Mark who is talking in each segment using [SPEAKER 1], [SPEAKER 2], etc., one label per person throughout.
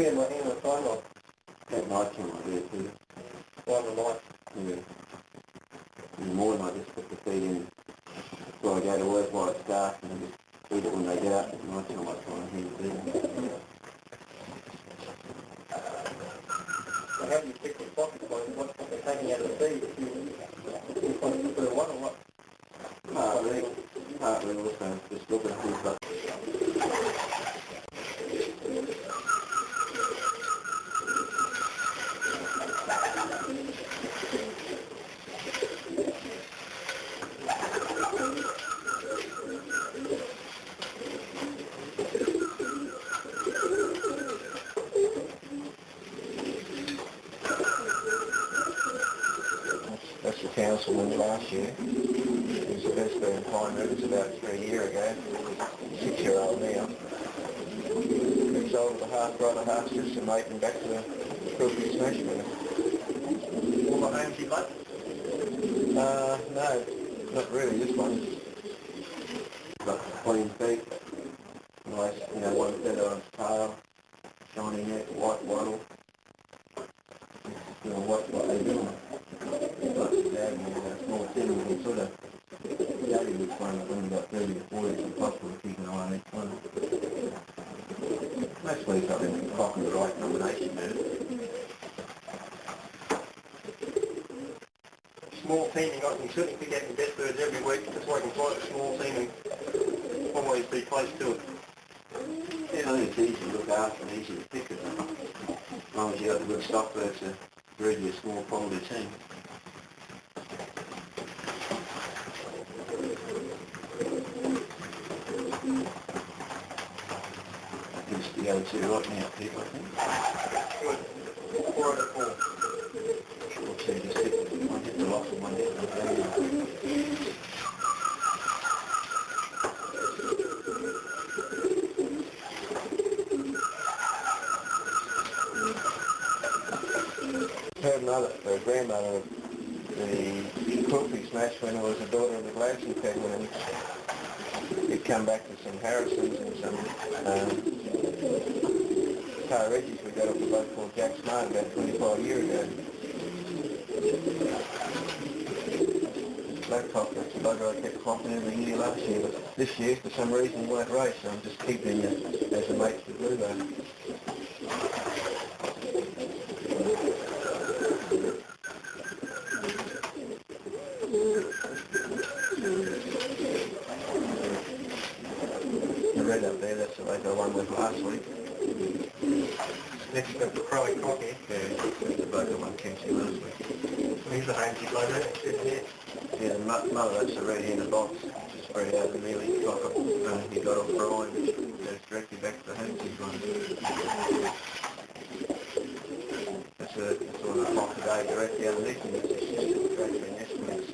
[SPEAKER 1] feed my hand on the time off.
[SPEAKER 2] At night time I do it too.
[SPEAKER 1] On the night.
[SPEAKER 2] Yeah. In the morning I just put the feed in before I go to work while it's dark, and I just feed it when they get out. At night time I try and hand feed them.
[SPEAKER 1] So how do you pick the pocket by what they're taking out of the feed? You want to put a one or what?
[SPEAKER 2] Partly also just looking at things like that's the councilman last year. He was the best bird in Pine Rivers about 3 years ago. 6-year-old now. He sold the half brother, half sister mate and back to the Quilty Smash winner.
[SPEAKER 1] All the homes you like?
[SPEAKER 2] No, not really. This one. Got clean feet. Nice, one feather on its tail. Shiny neck, white wattle. What they do. Like the dad and a small thing, we can sort of daddy which one when about 30 or 40 it's impossible to keep an eye on each one. Mostly it's got in finding the right combination there.
[SPEAKER 1] Small team, you shouldn't be getting best birds every week, just so I can find a small team and always be close to it.
[SPEAKER 2] Yeah, I think it's easy to look after and easy to pick it. As long as you got the good stock birds to breed your small quality team. It's the go-to right now, people, I think.
[SPEAKER 1] Good. 4 out of 4.
[SPEAKER 2] Sure, so you just hit the lock and one hit the ground. Her grandmother of the Quilty Smash winner was a daughter of the Gladstone Peg winner. He'd come back to some Harrisons and some Car Reggies we got off a bloke called Jack Smart about 25 years ago. Blackcock, that's the bugger I kept clocking every year last year, but this year for some reason he won't race, so I'm just keeping him as a mate to Bluebird. The red up there, that's the lake I won with last week.
[SPEAKER 1] Next up, the Crowy Cocky.
[SPEAKER 2] Yeah, that's the bloke I won Kempsey last week.
[SPEAKER 1] He's the home kid loader.
[SPEAKER 2] Yeah, the mother, that's the red-handed box, just spread out and nearly he got off Brian, which goes directly back to the home kid one. That's on the clock today, directly underneath me. It's just straight through nest wings.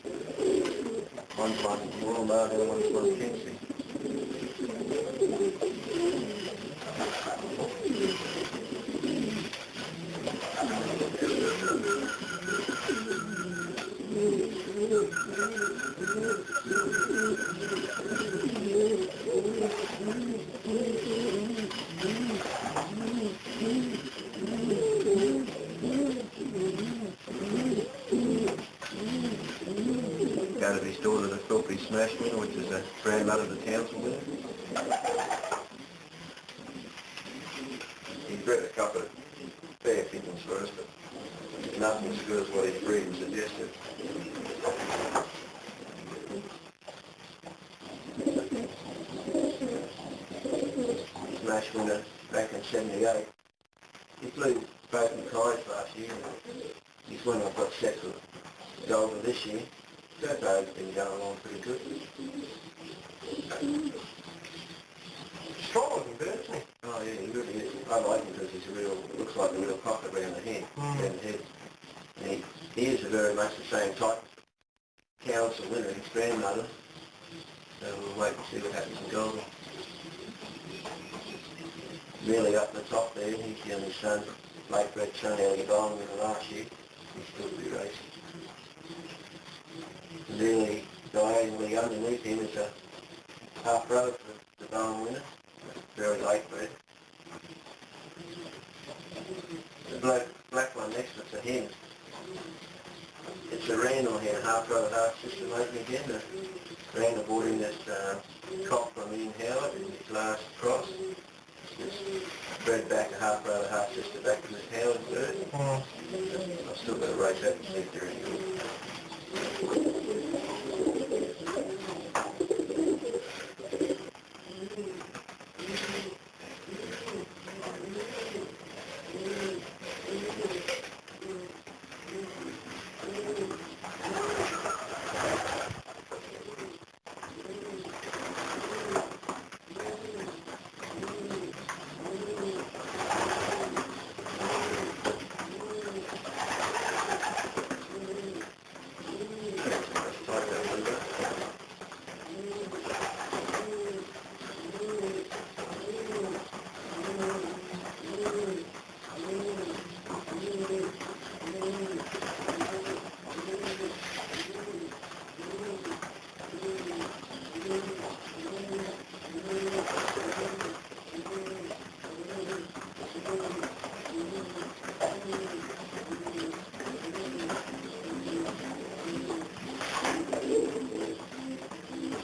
[SPEAKER 2] One's one Wollongbar, the other one's one Kempsey. Out of his daughter, the Quilty Smash winner, which is a grandmother of the Townsville winner. He's bred a couple of fair pickings for us, but nothing as good as what his breeding suggested. Smash winner back in '78. He flew broken ties last year, and his winner got set for Golden this year. That road's been going along pretty good.
[SPEAKER 1] Strong looking bird, isn't he?
[SPEAKER 2] Oh yeah, he really is. I like him because he's looks like a real cocker around the head. Around the head. And he is very much the same type. Council winner, his grandmother. So we'll wait and see what happens in Golden. Really up the top there, he's the only son, late bred son out of the Golden winner last year. He's still to be racing. Really diagonally underneath him is a half brother for the Golden winner. Very late bred. The black one next to it's a hen. It's a random hen, half brother, half sister mating again. The random brought in this cock from Ian Howard in his last cross. It's bred back a half brother, half sister back to this Howard bird. I've still got to race that and see if they're any good.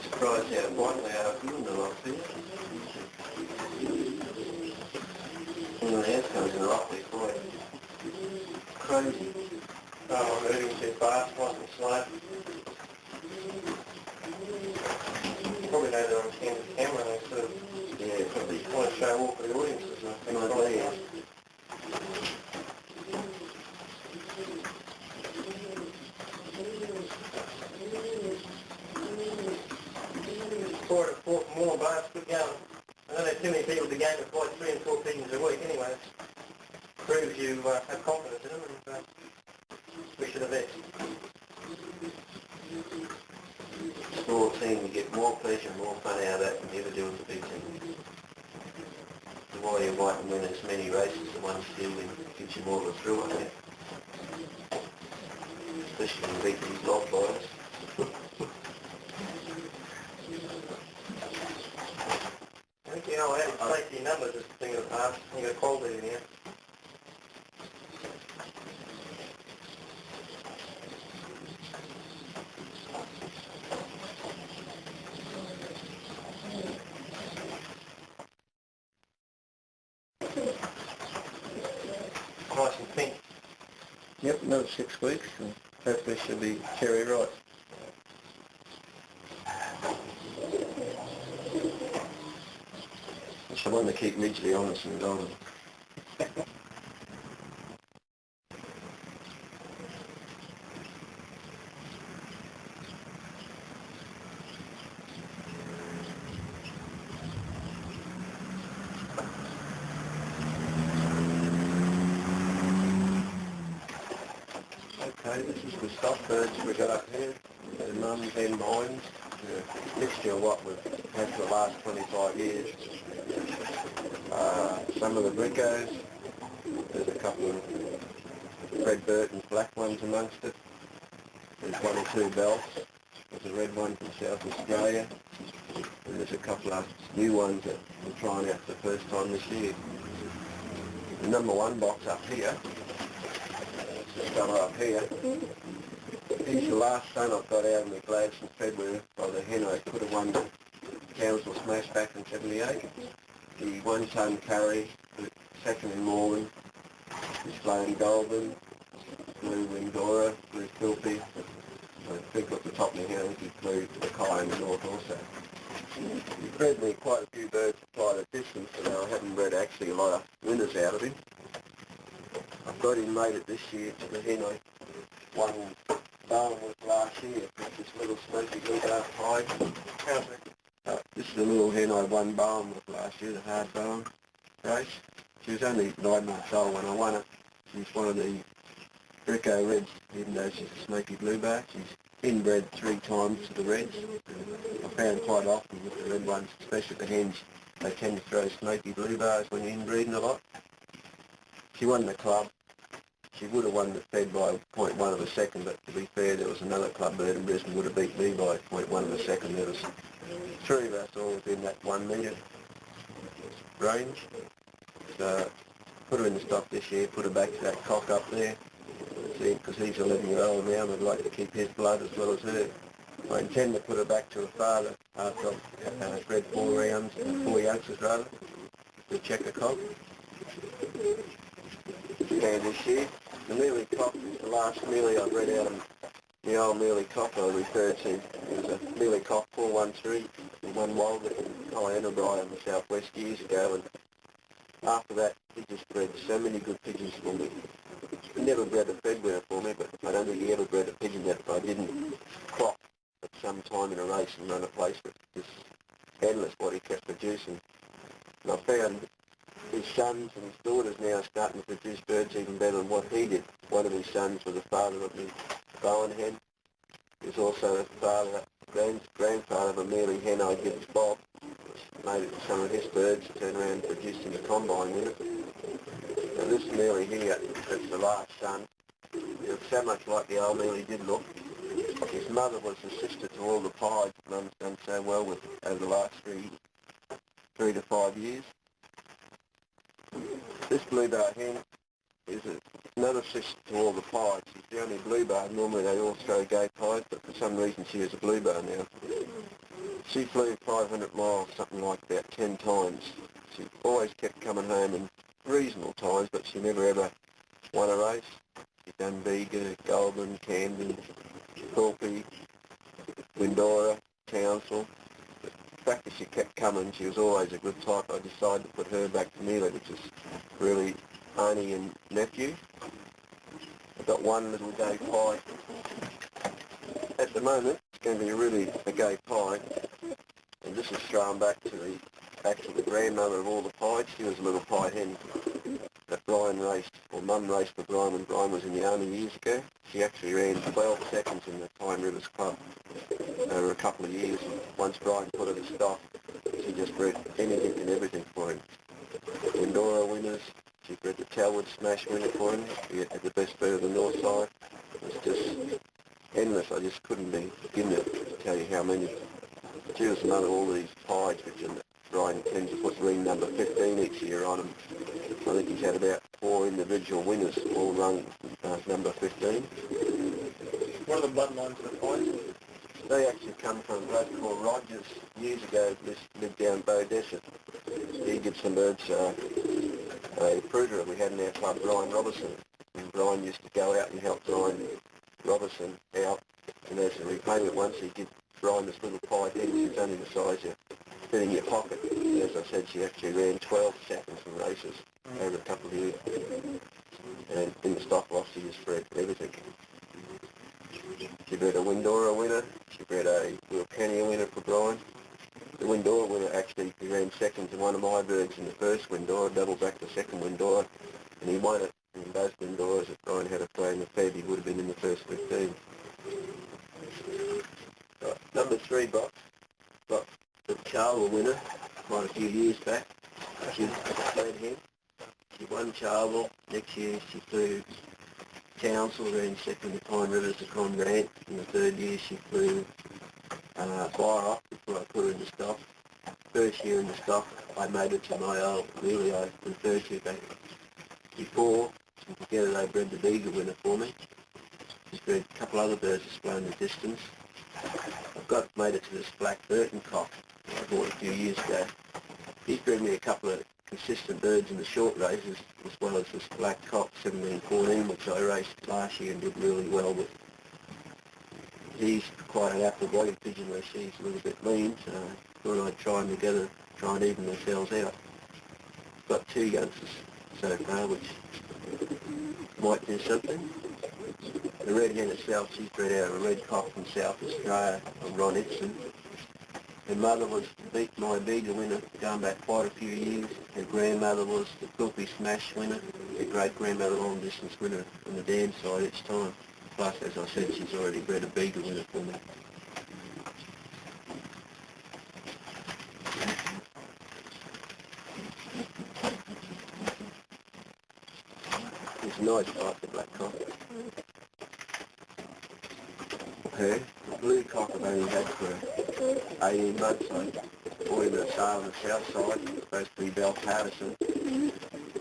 [SPEAKER 2] Surprised how white they are good in the lock here. And the house comes in the lock, they're quite crazy.
[SPEAKER 1] Oh, I'm moving too fast, nice and slow. You probably know that I'm seeing the camera, they sort of
[SPEAKER 2] Probably.
[SPEAKER 1] want to show off for the audiences.
[SPEAKER 2] No idea.
[SPEAKER 1] Four to four more bars, good going. I don't know too many people to game with like 3 and 4 pigeons a week anyway. Proves you have confidence in them and wish you the best.
[SPEAKER 2] Small team, you get more pleasure, more fun out of that than you ever do with the big team. The more you might win as many races, the one still gives you more of a thrill, I think. Especially when you beat these log boys.
[SPEAKER 1] I think, you know, having safety numbers is the thing of the past. You got quality in here. Nice and pink.
[SPEAKER 2] Yep, another 6 weeks, and hopefully she'll be cherry ripe. It's the one to keep Ridgely honest and golden. Okay, this is the stock birds we got up here. The mums and mines. A mixture of what we've had for the last 25 years. Some of the brickos. There's a couple of red Burton's black ones amongst it. There's 1 or 2 belts. There's a red one from South Australia. And there's a couple of new ones that we're trying out for the first time this year. The number 1 box up here, this fella up here, he's the last son I've got out of my Gladstone February by the hen I could have won the council smash back in 78. The 1 son Curry, the 2nd in Morgan, this Lone Goulburn, Blue Windora, Blue Quilpie. I think at the top of my hand he flew the Kai in the north also. He's bred me quite a few birds at quite a distance, but I haven't bred actually a lot of winners out of him. I've got him mated this year to the hen I won barn with last year. This little smoky blue dark hide. This is the little hen I won barn with last year, the hard barn race. She was only 9 months old when I won it. She's one of the Bricko Reds, even though she's a smoky blue bar. She's inbred 3 times to the Reds. I found quite often with the red ones, especially the hens, they tend to throw smoky blue bars when you're inbreeding a lot. She won the club. She would have won the Fed by 0.1 of a second, but to be fair, there was another club bird in Brisbane would have beat me by 0.1 of a second. There was 3 of us all within that 1 metre range. So put her in the stock this year, put her back to that cock up there. See, because he's 11-year-old now, and I'd like to keep his blood as well as her. I intend to put her back to her father after I've bred 4 rounds, 4 youngsters rather, to check a cock. And this year, the mealy cock is the last mealy I bred out of the old mealy cock I referred to. It was a mealy cock 413, one wild in Cyanabri in the southwest years ago, and after that he just bred so many good pigeons for me. He never bred a fed winner for me, but I don't think he ever bred a pigeon that I didn't clock at some time in a race and run a place with. It's endless what he kept producing. And I found his sons and his daughters now starting to produce birds even better than what he did. One of his sons was the father of the Bowen hen. He was also the father, grandfather of a mealy hen I gives Bob, which made it some of his birds turn around and produced in the combine winner. Now this mealy here, that's the last son. He looked so much like the old mealy did look. His mother was the sister to all the pies that Mum's done so well with over the last 3 to 5 years. This bluebar hen is another sister to all the pies. She's the only bluebar. Normally they all throw gay pies, but for some reason she is a bluebar now. She flew 500 miles, something like that, 10 times. She always kept coming home in reasonable times, but she never ever won a race. She's done Bega, Goulburn, Camden, Thorpe, Windora, Townsville. The fact that she kept coming, she was always a good type. I decided to put her back to mealy, which is really auntie and nephew. I've got one little gay pie. At the moment, it's going to be really a gay pie. And this is thrown back to the grandmother of all the pies. She was a little pie hen that Brian raced, or Mum raced for Brian when Brian was in the army years ago. She actually ran 12 seconds in the Tyne Rivers Club over a couple of years. And once Brian put her to stock, she just bred anything and everything for him. Windora winners, she bred the Talwood Smash winner for him. He had the best bird of the north side. It's just endless. I just couldn't begin to tell you how many. She was another all these pies, which Brian tends to put ring number 15 each year on them. I think he's had about 4 individual winners, all rung number 15.
[SPEAKER 1] What are the bloodlines of the pies?
[SPEAKER 2] They actually come from a bloke called Rogers years ago, this lived down Bow Desert. He did some birds, a fruiterer we had in our club, Brian Robertson. And Brian used to go out and help Brian Robertson out, and as a repayment once he did Brian this little pie hen. She was only the size of fit in your pocket. As I said, she actually ran 12 seconds in races over a couple of years. And in the stock loss, she just bred everything. She bred a Windora winner. She bred a Wilcannia winner for Brian. The Windora winner actually, he ran second to one of my birds in the first Windora, doubled back the second Windora, and he won it. And both Windoras, if Brian had a play in the Fed, he would have been in the first 15. Right, number 3 box. Got the Charwell winner quite a few years back. She played him. She won Charwell. Next year she flew Townsville, ran second to Tyne Rivers to Con Grant. In the third year she flew Byrock before I put her in the stock. First year in the stock I made it to my old mealy I referred to back before. And together they bred the Bega winner for me. She's bred a couple other birds that's flown the distance. I've made it to this black Burton cock I bought a few years ago. He's bred me a couple of consistent birds in the short races, as well as this black cock 1714, which I raced last year and did really well with. He's quite an apple body pigeon where she's a little bit lean, so I thought I'd try them together, try and even themselves out. Got 2 youngsters so far, which might do something. The red hen itself, she's bred out of a red cock from South Australia from Ron Ibsen. Her mother was my Bega winner going back quite a few years. Her grandmother was the Quilpie Smash winner. Her great-grandmother long distance winner on the dam side each time. Plus, as I said, she's already bred a Bega winner for me. It's a nice type, the black cock. Her, the blue cock I've only had for 18 months. I bought him at a sale on the south side. It's supposed to be Bell Patterson.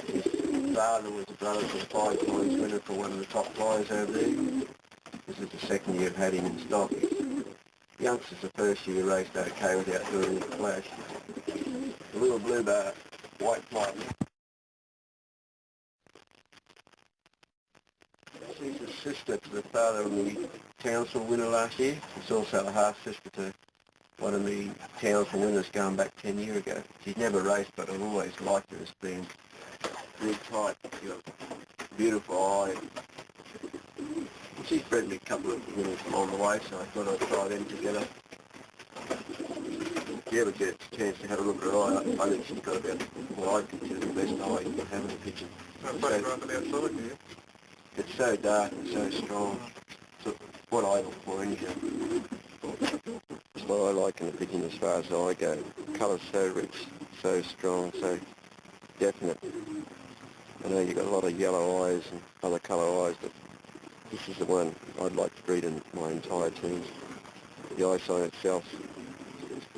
[SPEAKER 2] She's father was a brother to a 5 points winner for one of the top flyers over there. This is the second year I've had him in stock. The youngster's the first year he raced okay without doing any flash. The little blue bar, white flight. She's a sister to the father of the Townsville winner last year. She's also a half-sister to one of the Townsville winners going back 10 years ago. She's never raced, but I've always liked her as being big type, you know, beautiful eye. She's bred me a couple of winners along the way, so I thought I'd try them together. If you ever get a chance to have a look at her eye, I think she's got about what I consider the best eye you can have in a pigeon. It's so dark and so strong. It's what I look for anyhow. It's what I like in a pigeon as far as I go. Colour's so rich, so strong, so definite. I know you've got a lot of yellow eyes and other colour eyes, but this is the one I'd like to breed in my entire team. The eye sign itself,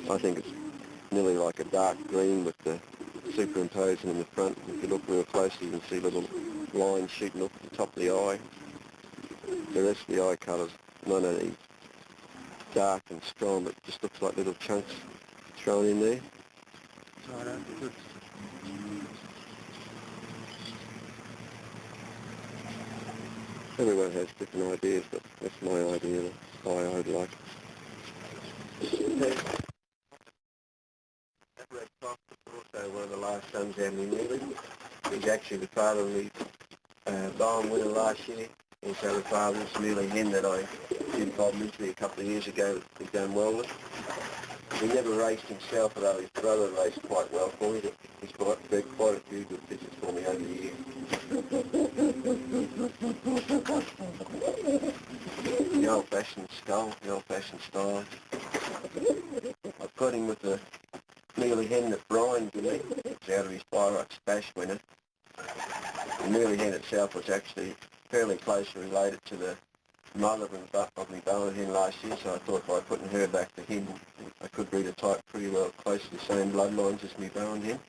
[SPEAKER 2] I think it's nearly like a dark green with the superimposing in the front. If you look real closely, you can see little lines shooting up the top of the eye. The rest of the eye colours, none of the dark and strong, but just looks like little chunks thrown in there. Everyone has different ideas, but that's my idea of why I would like it. That red fox is also one of the last sons out in Nearly. He's actually the father of the Bowen winner last year. Also the father of Smealy Hen that I did Bob Midgley a couple of years ago. He's done well with. He never raced himself, although his brother raced quite well for me. He's bred quite a few good pigeons for me over the years. The old-fashioned skull, the old-fashioned style. I've got him with the Mealy Hen that Brian gave me. It's out of his Byrock Spash winner. The Mealy Hen itself was actually fairly closely related to the mother of my Bowen Hen last year, so I thought by putting her back to him, I could breed a type pretty well close to the same bloodlines as my Bowen Hen.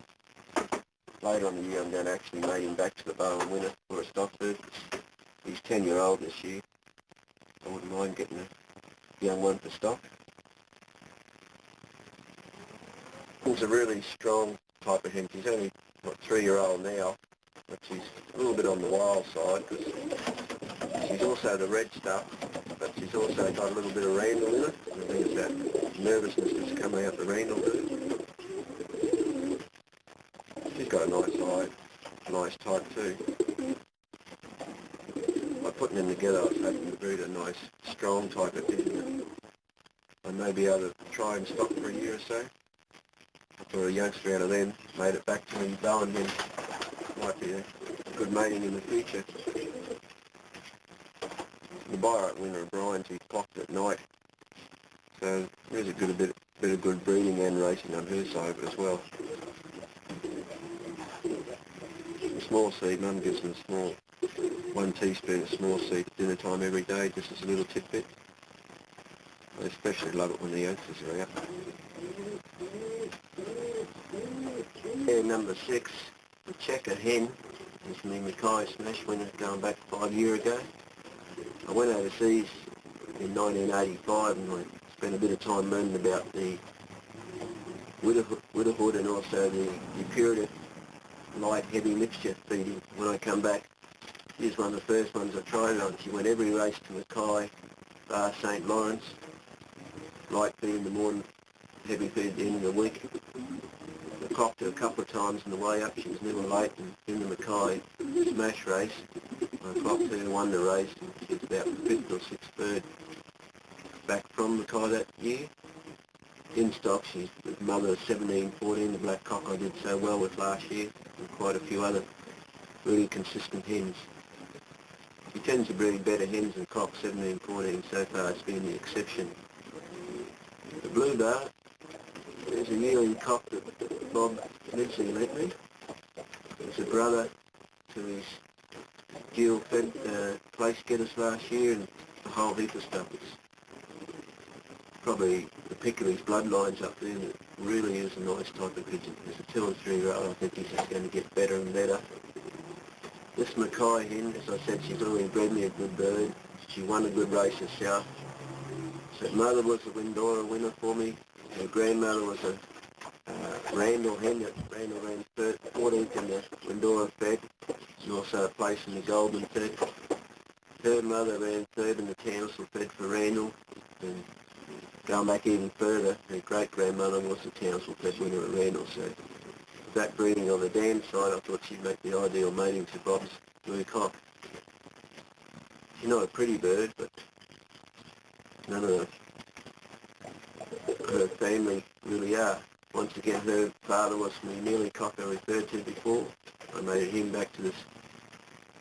[SPEAKER 2] Later on in the year, I'm going to actually mate him back to the Bowen winner for a stock bird. He's 10-year-old this year. I wouldn't mind getting a young one for stock. He's a really strong type of hen. He's only, 3-year-old now, but she's a little bit on the wild side because she's also the red stuff, but she's also got a little bit of Randall in it. I think it's that nervousness that's coming out the Randall bird. She's got a nice eye, nice type too. By putting them together, I was hoping to breed a nice, strong type of pigeon. I may be able to try and stock for a year or so. For a youngster out of them, made it back to me, Bowen Hen. Might be a good mating in the future. The Byrock winner of Brian's, he clocked at night. So there's a bit of good breeding and racing on her side as well. The small seed, Mum gives them a small, 1 teaspoon of small seed at dinner time every day, just as a little tidbit. I especially love it when the youngsters are out. Pair number 6, the Checker Hen. This is me Mackay Smash winner going back 5 years ago. I went overseas in 1985 and I spent a bit of time learning about the widowhood and also the purity light heavy mixture feeding. When I come back, here's one of the first ones I tried it on. She went every race to Mackay, bar St. Lawrence, light feed in the morning, heavy feed at the end of the week. I clocked her a couple of times on the way up. She was never late, and in the Mackay Smash race, I clocked her, won the race, and she was about the 5th or 6th bird back from Mackay that year. In stock, she's the mother of 1714, the black cock I did so well with last year, and quite a few other really consistent hens. She tends to breed better hens than cock, 1714 so far it's been the exception. The blue bar, there's a yearling cock that Bob Midgley lent me. It's a brother to his Gill fed place getters last year and a whole heap of stuff. It's probably the pick of his bloodlines up there that really is a nice type of pigeon. As a 2 or 3 year old, I think he's just going to get better and better. This Mackay hen, as I said, she's already bred me a good bird. She won a good race herself. So mother was a Windora winner for me. Her grandmother was a Randall hen that Randall ran 14th in the Windora Fed, and also a place in the Goldman Fed. Her mother ran 3rd in the Townsville Fed for Randall, and going back even further, her great-grandmother was the Townsville Fed winner at Randall, so with that breeding on the dam side, I thought she'd make the ideal mating to Bob's blue cock. She's not a pretty bird, but none of her family really are. Once again, her father was the mealy cock I referred to before. I mated him back to this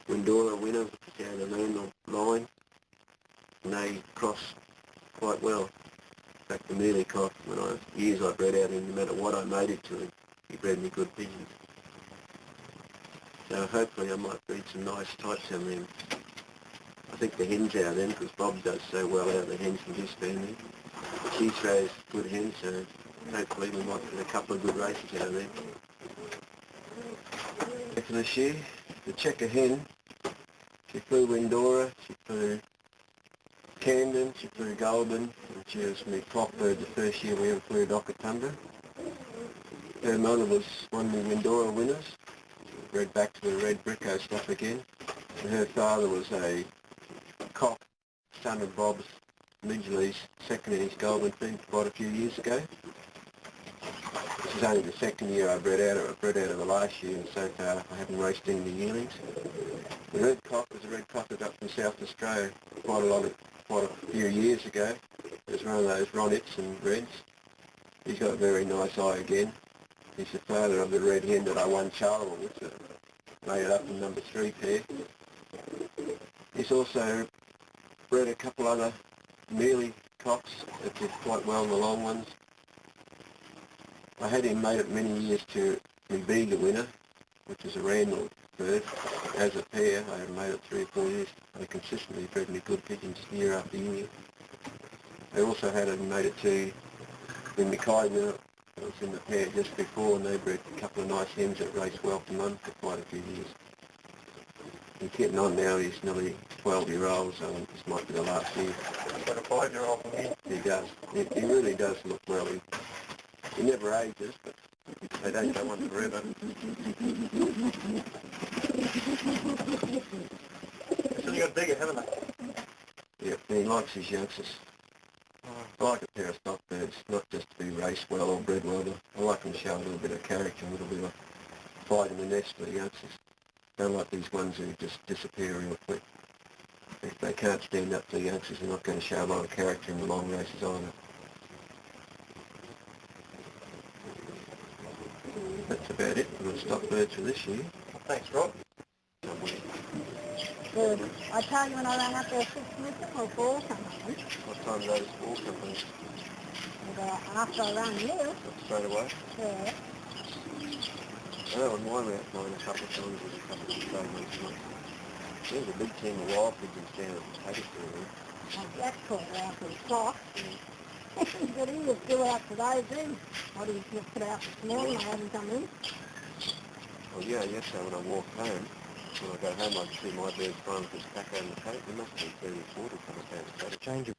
[SPEAKER 2] Windora winner down the Randall line, and they cross quite well. In fact, the mealy cock, years I bred out him, no matter what I mated to him, he bred me good pigeons. So hopefully I might breed some nice types out of them. I think the hens out of them, because Bob does so well out of the hens from his family. She throws good hens, so hopefully we might get a couple of good races out of them. For this year, the checker hen, she flew Windora, she flew Camden, she flew Goulburn, and she was my prop bird the first year we ever flew Dockatundra. Her mother was one of the Windora winners, bred back to the red bricko stuff again. And her father was a cock, son of Bob's Midgley's second in his Goulburn thing quite a few years ago. This is only the second year I bred out of it. I bred out of the last year, and so far I haven't raced any of the yearlings. The red cock was a red cock that up from South Australia quite a few years ago. It was one of those Ronits and reds. He's got a very nice eye again. He's the father of the red hen that I won Charleville with, that made it up in number 3 pair. He's also bred a couple other mealy cocks that did quite well in the long ones. I had him made it many years to my Beagle winner, which is a Randall bird. As a pair, I had made it 3 or 4 years. They consistently bred me good pigeons year after year. I also had him made it to the Mackay winner. I was in the pair just before, and they bred a couple of nice hens that raced well for Mum for quite a few years. He's getting on now, he's nearly 12-year-old, so this might be the last year.
[SPEAKER 1] He's got a 5-year-old from here.
[SPEAKER 2] He does. He really does look well. He never ages, but they don't go on forever.
[SPEAKER 1] So you got bigger, haven't they?
[SPEAKER 2] Yeah, he likes his youngsters. I like a pair of stock birds, not just to be raced well or bred well, but I like them to show a little bit of character, a little bit of fight in the nest for the youngsters. Don't like these ones who just disappear real quick. If they can't stand up to the youngsters, they're not going to show a lot of character in the long races either. That's about it for the stock birds for this year.
[SPEAKER 1] Thanks, Rob.
[SPEAKER 3] Good. I tell you when I rang up there 6 minutes or 4 something.
[SPEAKER 2] What time do those fall companies?
[SPEAKER 3] And after I rang you.
[SPEAKER 2] Straight away?
[SPEAKER 3] Yeah.
[SPEAKER 2] I know on my route mine a couple of times there's a couple of straight ones. There's a big team of wild pigeons down at the potato store there.
[SPEAKER 3] That's called out to the clock. But he was still out today too. What he just put out this morning, I haven't come in.
[SPEAKER 2] Well, yeah, yesterday when I walked home, when I go home I see my birds trying to just back out in the coat. There must be 30 or 40 coming down the coat.
[SPEAKER 1] Change of